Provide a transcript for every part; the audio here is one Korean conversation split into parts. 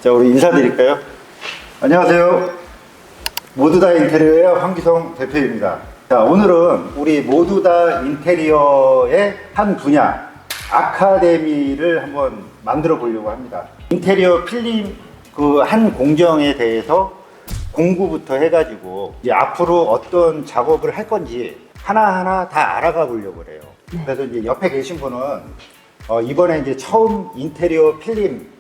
자, 우리 인사드릴까요? 안녕하세요. 모두다 인테리어의 황기성 대표입니다. 자, 오늘은 우리 모두다 인테리어의 한 분야, 아카데미를 한번 만들어 보려고 합니다. 인테리어 필름 그 한 공정에 대해서 공구부터 해가지고 이제 앞으로 어떤 작업을 할 건지 하나하나 다 알아가 보려고 그래요. 그래서 이제 옆에 계신 분은 이번에 이제 처음 인테리어 필름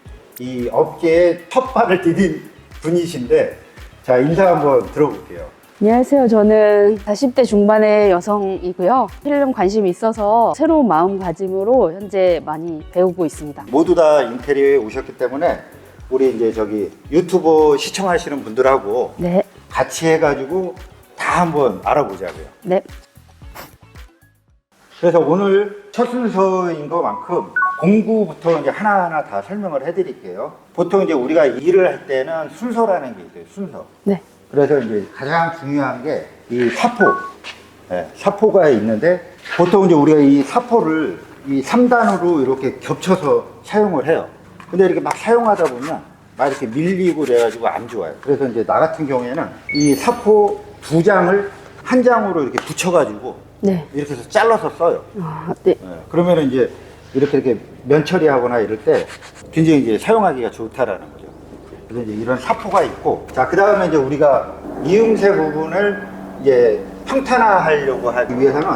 이 업계에 첫 발을 디딘 분이신데, 자, 인사 한번 들어볼게요. 안녕하세요. 저는 40대 중반의 여성이고요. 필름 관심이 있어서 새로운 마음가짐으로 현재 많이 배우고 있습니다. 모두 다 인테리어에 오셨기 때문에 우리 이제 저기 유튜브 시청하시는 분들하고 네. 같이 해가지고 다 한번 알아보자고요. 네. 그래서 오늘 첫 순서인 것만큼 공구부터 이제 하나하나 다 설명을 해드릴게요. 보통 이제 우리가 일을 할 때는 순서라는 게 있어요. 순서. 네. 그래서 이제 가장 중요한 게 이 사포. 네, 사포가 있는데 보통 이제 우리가 이 사포를 이 3단으로 이렇게 겹쳐서 사용을 해요. 근데 이렇게 막 사용하다 보면 막 이렇게 밀리고 그래가지고 안 좋아요. 그래서 이제 나 같은 경우에는 이 사포 2장을 한 장으로 이렇게 붙여가지고 네. 이렇게 해서 잘라서 써요. 아, 네. 그러면은 이제 이렇게 면 처리하거나 이럴 때 굉장히 이제 사용하기가 좋다라는 거죠. 그래서 이제 이런 사포가 있고, 자, 그 다음에 이제 우리가 이음새 부분을 이제 평탄화하려고 하기 위해서는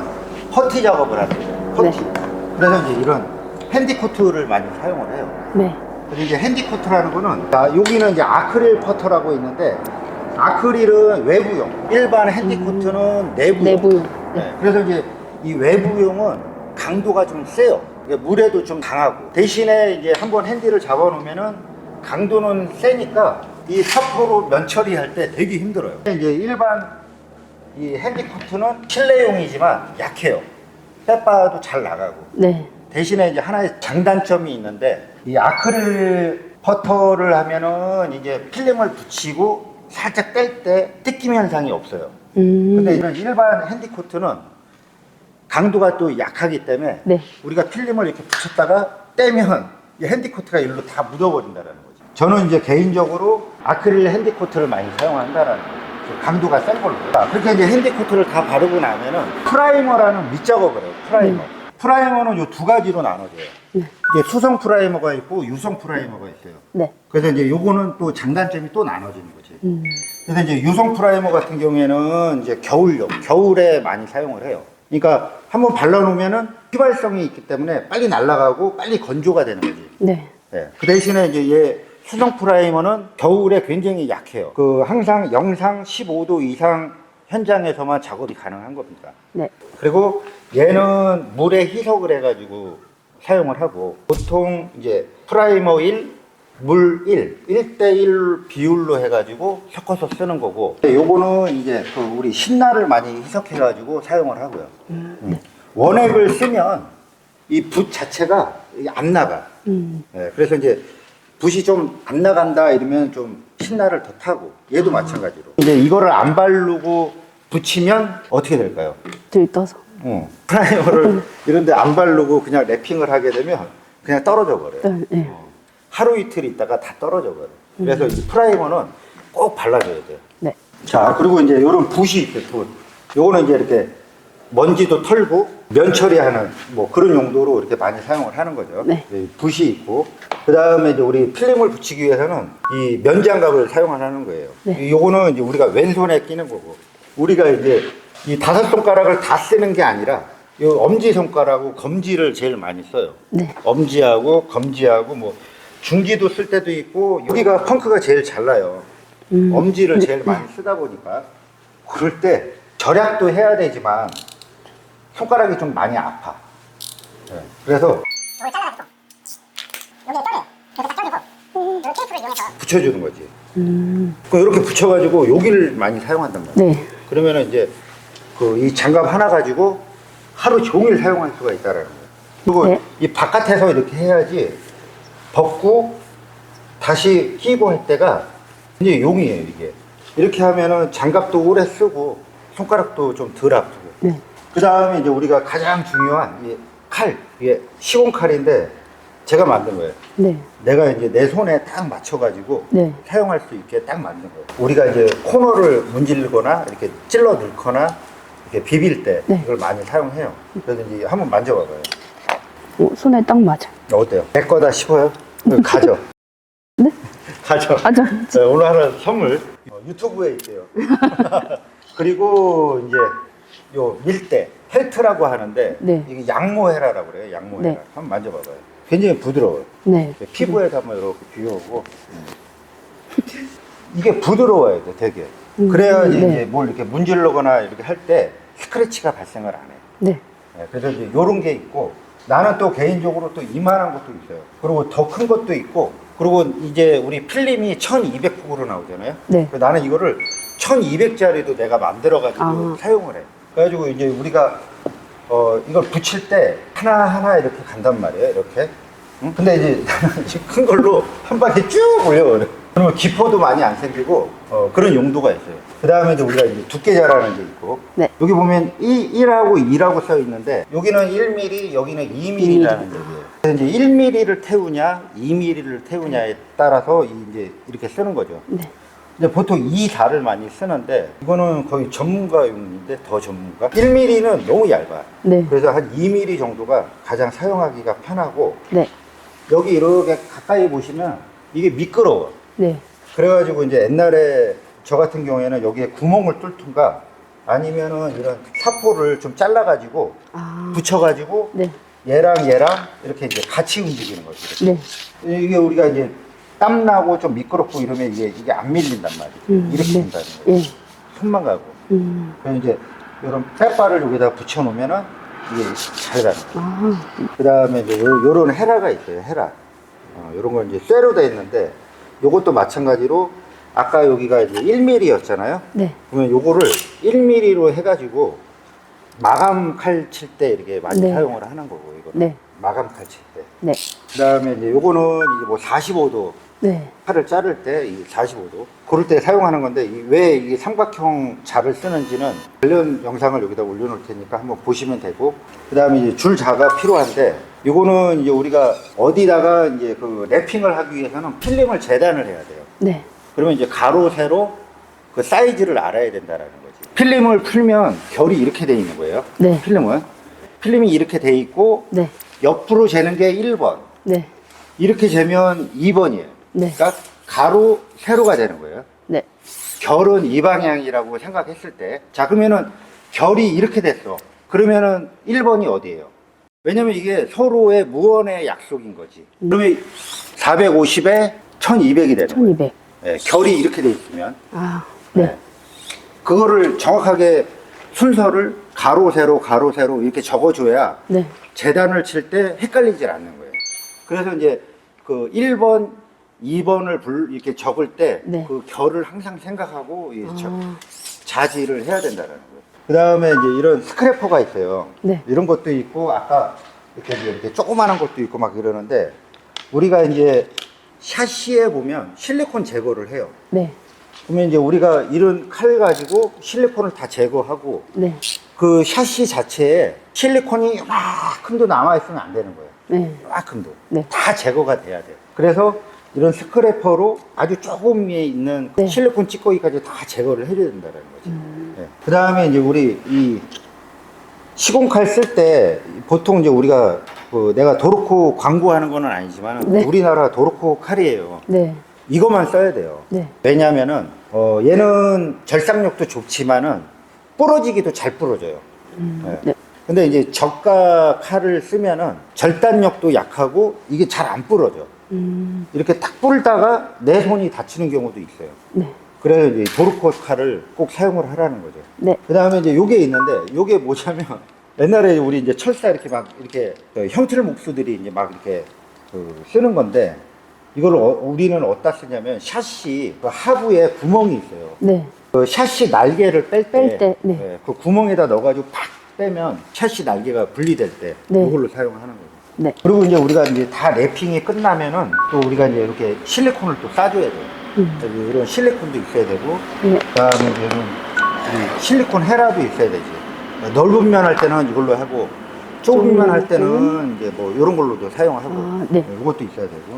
퍼티 작업을 하는 거예요. 퍼티. 네. 그래서 이제 이런 핸디코트를 많이 사용을 해요. 네. 그래서 이제 핸디코트라는 거는, 자, 여기는 이제 아크릴 퍼터라고 있는데, 아크릴은 외부용, 일반 핸디코트는 내부용. 내부용. 네. 그래서 이제 이 외부용은 강도가 좀 세요. 그러니까 물에도 좀 강하고, 대신에 이제 한번 핸디를 잡아놓으면은 강도는 세니까 이 사포로 면 처리할 때 되게 힘들어요. 이제 일반 이 핸디코트는 실내용이지만 약해요. 빼빠도 잘 나가고. 네. 대신에 이제 하나의 장단점이 있는데, 이 아크릴 퍼터를 하면은 이제 필름을 붙이고 살짝 뗄 때 뜯김 현상이 없어요. 근데 이런 일반 핸디코트는 강도가 또 약하기 때문에 네. 우리가 필름을 이렇게 붙였다가 떼면 이 핸디코트가 일로 다 묻어버린다는 거죠. 저는 이제 개인적으로 아크릴 핸디코트를 많이 사용한다라는 거예요. 강도가 센 걸로. 그렇게 이제 핸디코트를 다 바르고 나면은 프라이머라는 밑작업을 해요. 프라이머. 프라이머는 요 두 가지로 나눠져요. 네. 이게 수성 프라이머가 있고 유성 프라이머가 있어요. 네. 그래서 이제 요거는 또 장단점이 또 나눠지는 거지. 그래서 이제 유성 프라이머 같은 경우에는 이제 겨울용, 겨울에 많이 사용을 해요. 그러니까 한번 발라놓으면은 휘발성이 있기 때문에 빨리 날아가고 빨리 건조가 되는 거지. 네. 네. 그 대신에 이제 얘 수성 프라이머는 겨울에 굉장히 약해요. 그 항상 영상 15도 이상 현장에서만 작업이 가능한 겁니다. 네. 그리고 얘는 물에 희석을 해가지고 사용을 하고, 보통 이제 프라이머 1, 물 1, 1대1 비율로 해가지고 섞어서 쓰는 거고, 요거는 이제 그 우리 신나를 많이 희석해가지고 사용을 하고요. 원액을 쓰면 이 붓 자체가 안 나가. 네, 그래서 이제 붓이 좀 안 나간다 이러면 좀 신나를 더 타고, 얘도 마찬가지로. 이제 이거를 안 바르고 붙이면 어떻게 될까요? 들떠서. 프라이머를 이런데 안 바르고 그냥 랩핑을 하게 되면 그냥 떨어져 버려요. 네. 하루 이틀 있다가 다 떨어져 버려요. 그래서 이 프라이머는 꼭 발라줘야 돼요. 네. 자, 그리고 이제 이런 붓이 있어요. 붓. 요거는 이제 이렇게 먼지도 털고 면 처리하는 뭐 그런 용도로 이렇게 많이 사용을 하는 거죠. 네. 붓이 있고, 그 다음에 이제 우리 필름을 붙이기 위해서는 이 면장갑을 사용하는 거예요. 네. 요거는 이제 우리가 왼손에 끼는 거고, 우리가 이제 이 5손가락을 다 쓰는 게 아니라 요 엄지손가락하고 검지를 제일 많이 써요. 네. 엄지하고 검지하고 뭐 중지도 쓸 때도 있고, 여기가 펑크가 제일 잘 나요. 엄지를 제일 많이 쓰다 보니까 그럴 때 절약도 해야 되지만 손가락이 좀 많이 아파. 네. 그래서 이걸 잘라가지고 여기에 떠내요. 이렇게 딱 떠내고 이 테이프를 이용해서 붙여주는 거지. 그럼 이렇게 붙여가지고 여기를 많이 사용한단 말이야. 네. 그러면은 이제 그 이 장갑 하나 가지고 하루 종일 사용할 수가 있다라는 거예요. 그리고 네. 이 바깥에서 이렇게 해야지 벗고 다시 끼고 할 때가 이제 용이에요, 이게. 이렇게 하면은 장갑도 오래 쓰고 손가락도 좀 덜 아프고. 네. 그 다음에 이제 우리가 가장 중요한 이 칼, 이게 시공칼인데 제가 만든 거예요. 네. 내가 이제 내 손에 딱 맞춰가지고 네. 사용할 수 있게 딱 만든 거예요. 우리가 이제 코너를 문지르거나 이렇게 찔러 넣거나 이렇게 비빌 때 네. 이걸 많이 사용해요. 그래서 이제 한번 만져봐봐요. 손에 딱 맞아. 어때요? 내 거다 싶어요? 가져. 네? 가져. 맞아. 네, 오늘 하는 선물 유튜브에 있대요. 그리고 이제 요 밀대 펠트라고 하는데 네. 이게 양모헤라라고 그래요. 양모헤라. 네. 한번 만져봐봐요. 굉장히 부드러워요. 네. 피부에다 한번 이렇게 비워오고 이게 부드러워야 돼, 되게. 그래야지 네. 이제 뭘 이렇게 문지르거나 이렇게 할 때 스크래치가 발생을 안 해요. 네. 네, 그래서 이제 요런 게 있고 나는 또 개인적으로 또 이만한 것도 있어요. 그리고 더 큰 것도 있고 그리고 이제 우리 필름이 1200폭으로 나오잖아요. 네. 그래서 나는 이거를 1200짜리도 내가 만들어가지고 아. 사용을 해. 그래가지고 이제 우리가 이걸 붙일 때 하나하나 이렇게 간단 말이에요. 이렇게. 응? 근데 이제 큰 걸로 한 바퀴 쭉 올려버려. 그러면 기포도 많이 안 생기고 그런 용도가 있어요. 그 다음에 이제 우리가 이제 두께 자라는 게 있고 네. 여기 보면 1하고 2라고 써 있는데 여기는 1mm, 여기는 2mm라는 얘기예요. 그래서 이제 1mm를 태우냐, 2mm를 태우냐에 따라서 이제 이렇게 쓰는 거죠. 네. 근데 보통 2, 4를 많이 쓰는데 이거는 거의 전문가용인데 더 전문가. 1mm는 너무 얇아. 네. 그래서 한 2mm 정도가 가장 사용하기가 편하고 네. 여기 이렇게 가까이 보시면 이게 미끄러워. 네. 그래가지고 이제 옛날에 저 같은 경우에는 여기에 구멍을 뚫든가 아니면은 이런 사포를 좀 잘라가지고 아. 붙여가지고 네. 얘랑 이렇게 이제 같이 움직이는 거죠. 네. 이게 우리가 이제 땀나고 좀 미끄럽고 이러면 이게 안 밀린단 말이에요. 이렇게 네. 된다는 거예요. 예. 손만 가고. 그래서 이제 이런 빼바를 여기다 붙여놓으면은 이게 잘 가는 거예요. 아. 그 다음에 이제 요런 헤라가 있어요. 헤라. 요런 건 이제 쇠로 돼 있는데 요것도 마찬가지로 아까 여기가 이제 1mm였잖아요. 네. 그러면 요거를 1mm로 해가지고 마감 칼 칠 때 이렇게 많이 네. 사용을 하는 거고 이거는 네. 마감 칼 칠 때. 네. 그 다음에 이제 요거는 이제 뭐 45도 네. 칼을 자를 때 이 45도 그럴 때 사용하는 건데 왜 이게 삼각형 자를 쓰는지는 관련 영상을 여기다 올려놓을 테니까 한번 보시면 되고 그 다음에 이제 줄 자가 필요한데 이거는 이제 우리가 어디다가 이제 그 랩핑을 하기 위해서는 필름을 재단을 해야 돼요. 네. 그러면 이제 가로 세로 그 사이즈를 알아야 된다라는 거지. 필름을 풀면 결이 이렇게 돼 있는 거예요. 네. 필름이 이렇게 돼 있고 네. 옆으로 재는 게 1번 네. 이렇게 재면 2번이에요. 네. 그러니까 가로 세로가 되는 거예요. 네. 결은 이 방향이라고 생각했을 때, 자, 그러면은 결이 이렇게 됐어. 그러면은 1번이 어디예요? 왜냐면 이게 서로의 무언의 약속인 거지. 그러면 450에 1200이 되는 거예요. 1200. 네, 결이 이렇게 돼 있으면. 아. 네. 네. 그거를 정확하게 순서를 가로, 세로 이렇게 적어줘야 네. 재단을 칠 때 헷갈리질 않는 거예요. 그래서 이제 그 1번, 2번을 이렇게 적을 때 그 네. 결을 항상 생각하고 아. 자지를 해야 된다는 거예요. 그 다음에 이제 이런 스크래퍼가 있어요. 네. 이런 것도 있고 아까 이렇게 조그마한 것도 있고 막 이러는데 우리가 이제 샤시에 보면 실리콘 제거를 해요. 네. 그러면 이제 우리가 이런 칼 가지고 실리콘을 다 제거하고 네. 그 샤시 자체에 실리콘이 요만큼도 남아있으면 안 되는 거예요. 네. 요만큼도. 네. 다 제거가 돼야 돼요. 그래서 이런 스크래퍼로 아주 조금 위에 있는 네. 실리콘 찌꺼기까지 다 제거를 해줘야 된다는 거죠. 네. 그 다음에 이제 우리 이 시공칼 쓸 때 보통 이제 우리가 내가 도르코 광고하는 거는 아니지만 네. 우리나라 도르코 칼이에요. 네. 이것만 써야 돼요. 네. 왜냐하면은 얘는 절삭력도 좋지만은 부러지기도 잘 부러져요. 네. 네. 근데 이제 저가 칼을 쓰면은 절단력도 약하고 이게 잘 안 부러져. 이렇게 딱 불다가 내 손이 다치는 경우도 있어요. 네. 그래서 이제 도르코 칼을 꼭 사용을 하라는 거죠. 네. 그 다음에 이제 요게 있는데 요게 뭐냐면 옛날에 우리 이제 철사 이렇게 막 이렇게 형틀 목수들이 이제 막 이렇게 쓰는 건데 이걸 우리는 어디다 쓰냐면 샤시 그 하부에 구멍이 있어요. 네. 그 샤시 날개를 뺄 뺄 때, 때, 네. 그 구멍에다 넣어가지고 팍 빼면 샤시 날개가 분리될 때 네. 이걸로 사용을 하는 거죠. 네. 그리고 이제 우리가 이제 다 랩핑이 끝나면은 또 우리가 이제 이렇게 실리콘을 또 싸줘야 돼요. 그래서 이런 실리콘도 있어야 되고, 네. 그다음에 이제는 우리 실리콘 헤라도 있어야 되지. 넓은 면 할 때는 이걸로 하고 좁으면 할 때는 이제 뭐 이런 걸로도 사용하고 아, 네. 이것도 있어야 되고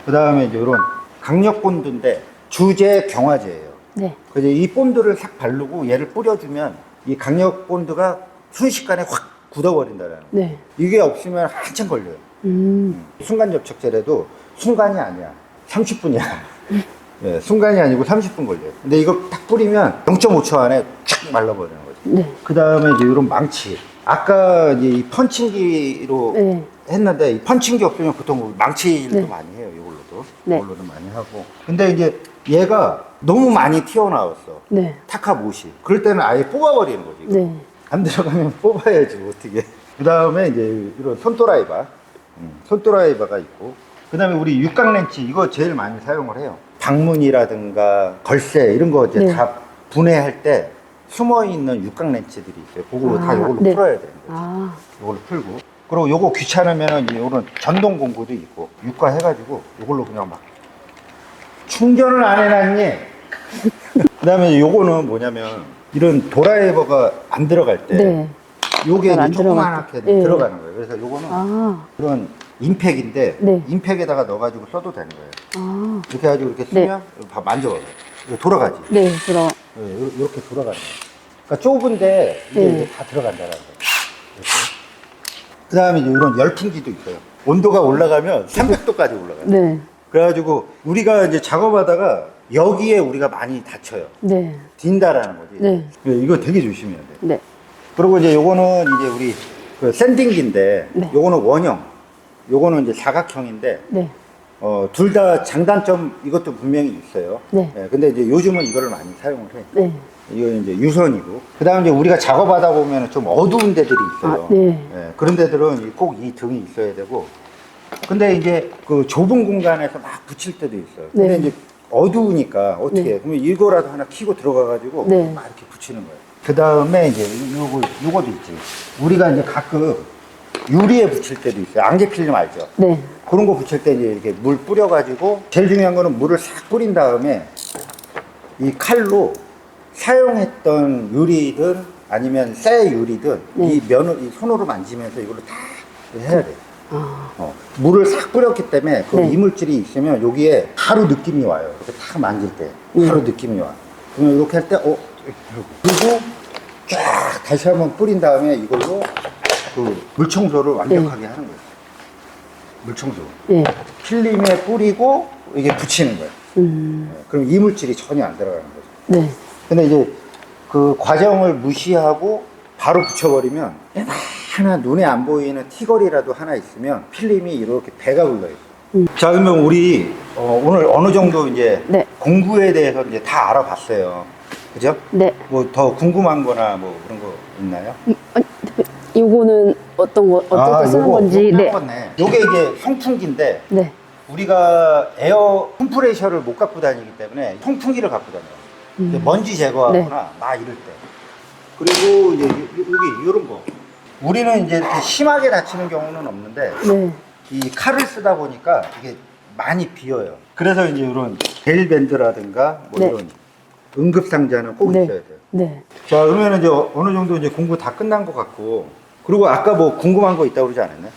그 다음에 이제 이런 강력 본드인데 주제 경화제예요. 네. 그래서 이 본드를 싹 바르고 얘를 뿌려주면 이 강력 본드가 순식간에 확 굳어버린다는 거. 네. 이게 없으면 한참 걸려요. 순간 접착제라도 순간이 아니야. 30분이야. 네, 순간이 아니고 30분 걸려요. 근데 이거 딱 뿌리면 0.5초 안에 쫙 말라버리는 거죠. 네. 그 다음에 이제 이런 망치. 아까 이제 이 펀칭기로 네. 했는데 이 펀칭기 없으면 보통 망치를 네. 많이 해요. 이걸로도. 네. 이걸로도 많이 하고. 근데 이제 얘가 너무 많이 튀어나왔어. 네. 타카 못이. 그럴 때는 아예 뽑아버리는 거지. 이거. 네. 안 들어가면 뽑아야지 어떻게. 그 다음에 이제 이런 손도라이바. 손도라이바가 있고. 그 다음에 우리 육각 렌치 이거 제일 많이 사용을 해요. 방문이라든가 걸쇠 이런 거 이제 네. 다 분해할 때 숨어 있는 육각 렌치들이 있어요. 그걸로 다 이걸로 네. 풀어야 되는 거죠. 아, 이걸로 풀고. 그리고 요거 귀찮으면 이제 이런 전동 공구도 있고 육과 해가지고 이걸로 그냥 막 충전을 안 해놨니? 그 다음에 요거는 뭐냐면 이런 도라이버가 안 들어갈 때 네. 요게 잘안 이제 조그맣게 들어갈 때. 들어가는 거예요. 그래서 요거는 아, 그런 임팩인데 네. 임팩에다가 넣어가지고 써도 되는 거예요. 아, 이렇게 해가지고 이렇게 네. 쓰면 봐 만져봐요. 이거 돌아가지. 네, 그럼. 이렇게 돌아가는 거예요. 그러니까 좁은데 이게 네. 이제 다 들어간다는 거예요. 이렇게. 그 다음에 이제 이런 열풍기도 있어요. 온도가 올라가면 300도까지 올라가요. 네. 그래가지고 우리가 이제 작업하다가 여기에 우리가 많이 다쳐요. 네. 딘다라는 거지. 네. 이거 되게 조심해야 돼. 네. 그리고 이제 요거는 이제 우리 그 샌딩기인데 네. 요거는 원형, 요거는 이제 사각형인데 네. 둘 다 장단점 이것도 분명히 있어요. 네. 근데 이제 요즘은 이거를 많이 사용을 해. 네. 이건 이제 유선이고. 그 다음에 이제 우리가 작업하다 보면 좀 어두운 데들이 있어요. 아, 네. 그런 데들은 꼭 이 등이 있어야 되고. 근데 이제 그 좁은 공간에서 막 붙일 때도 있어요. 근데 네. 이제 어두우니까 어떻게 네. 해? 그러면 이거라도 하나 키고 들어가가지고 네. 막 이렇게 붙이는 거예요. 그 다음에 이제 요거도 있지. 우리가 이제 가끔 유리에 붙일 때도 있어요. 안개 필름 알죠? 네. 그런 거 붙일 때 이제 이렇게 물 뿌려가지고 제일 중요한 거는 물을 싹 뿌린 다음에 이 칼로 사용했던 유리든 아니면 새 유리든 네. 이 면을 이 손으로 만지면서 이걸로 다 해야 돼. 아, 물을 싹 뿌렸기 때문에 그 네. 이물질이 있으면 여기에 바로 느낌이 와요. 이렇게 탁 만질 때 바로 느낌이 와. 그러면 이렇게 할 때 그리고 쫙 다시 한번 뿌린 다음에 이걸로 그 물 청소를 완벽하게 하는 거예요. 물 청소. 네. 필름에 뿌리고 이게 붙이는 거예요. 그럼 이물질이 전혀 안 들어가는 거죠. 네. 근데 이제 그 과정을 무시하고 바로 붙여버리면 하나 눈에 안 보이는 티걸이라도 하나 있으면 필름이 이렇게 배가 불러요. 자, 그러면 우리 오늘 어느 정도 이제 네. 공구에 대해서 이제 다 알아봤어요. 그죠? 네. 뭐 더 궁금한 거나 뭐 그런 거 있나요? 아니, 이거는 어떤 때 쓰는 건지. 네. 요게 이제 송풍기인데 네. 우리가 에어 컴프레셔를 못 갖고 다니기 때문에 송풍기를 갖고 다녀요. 이제 먼지 제거하거나 막 이럴 때. 그리고 이제 여기 이런 거. 우리는 이제 이렇게 심하게 다치는 경우는 없는데 네. 이 칼을 쓰다 보니까 이게 많이 비어요. 그래서 이제 이런 벨밴드라든가 뭐 네. 이런 응급상자는 꼭 네. 있어야 돼요. 네. 자, 그러면 이제 어느 정도 이제 공부 다 끝난 것 같고, 그리고 아까 뭐 궁금한 거 있다고 그러지 않았나요?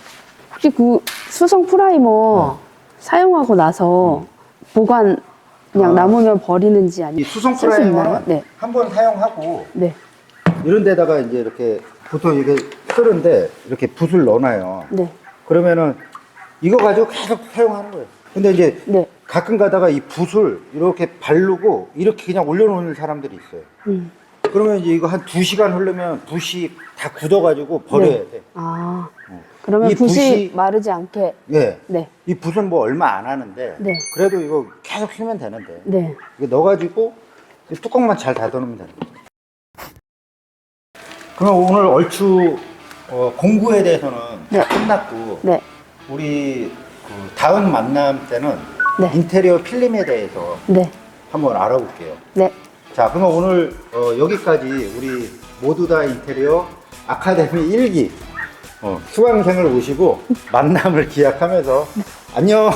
혹시 그 수성 프라이머 사용하고 나서 보관 그냥 남으면 버리는지 이 아니면 수성 쓸 수 있나요? 프라이머는 네. 한번 사용하고 네. 이런 데다가 이제 이렇게 보통 이게 쓰는데 이렇게 붓을 넣어놔요. 네. 그러면은 이거 가지고 계속 사용하는 거예요. 근데 이제 네. 가끔 가다가 이 붓을 이렇게 바르고 이렇게 그냥 올려놓는 사람들이 있어요. 그러면 이제 이거 한 2시간 흐르면 붓이 다 굳어가지고 버려야 네. 돼. 아. 그러면 이 붓이 마르지 않게. 예. 네. 이 붓은 뭐 얼마 안 하는데 네. 그래도 이거 계속 쓰면 되는데 네. 이거 넣어가지고 이 뚜껑만 잘 닫아놓으면 되는 거예요. 그럼 오늘 얼추 공구에 대해서는 네. 다 끝났고 네. 우리 그 다음 만남 때는 네. 인테리어 필름에 대해서 네. 한번 알아볼게요. 네. 자, 그러면 오늘 여기까지 우리 모두 다 인테리어 아카데미 1기 수강생을 모시고 만남을 기약하면서 안녕.